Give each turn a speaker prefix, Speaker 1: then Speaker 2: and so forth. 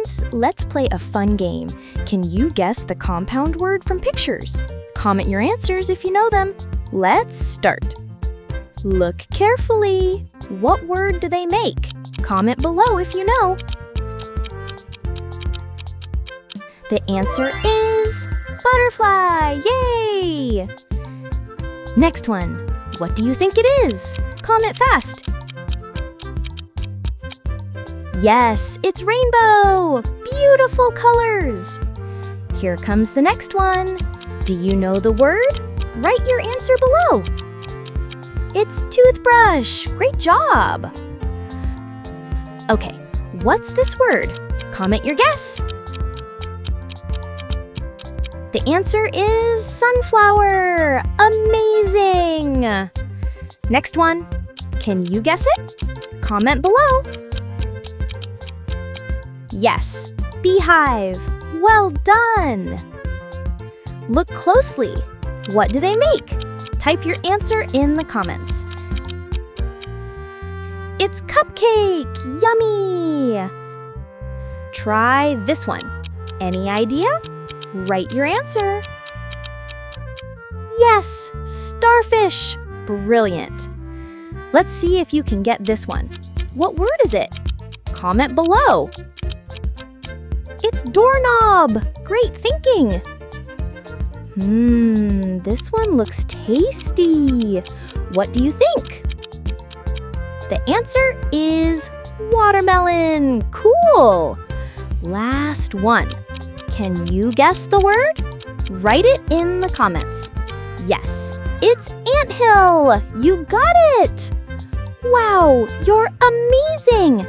Speaker 1: friends, let's play a fun game. Can you guess the compound word from pictures? Comment your answers if you know them. Let's start. Look carefully. What word do they make? Comment below if you know. The answer is butterfly. Yay! Next one. What do you think it is? Comment fast. Yes, it's rainbow! Beautiful colors! Here comes the next one. Do you know the word? Write your answer below. It's toothbrush! Great job! Okay, what's this word? Comment your guess. The answer is sunflower! Amazing! Next one. Can you guess it? Comment below. Yes, beehive. Well done! Look closely. What do they make? Type your answer in the comments. It's cupcake! Yummy! Try this one. Any idea? Write your answer. Yes, starfish! Brilliant! Let's see if you can get this one. What word is it? Comment below. It's doorknob! Great thinking! This one looks tasty. What do you think? The answer is watermelon. Cool! Last one. Can you guess the word? Write it in the comments. Yes, it's anthill! You got it! Wow, you're amazing!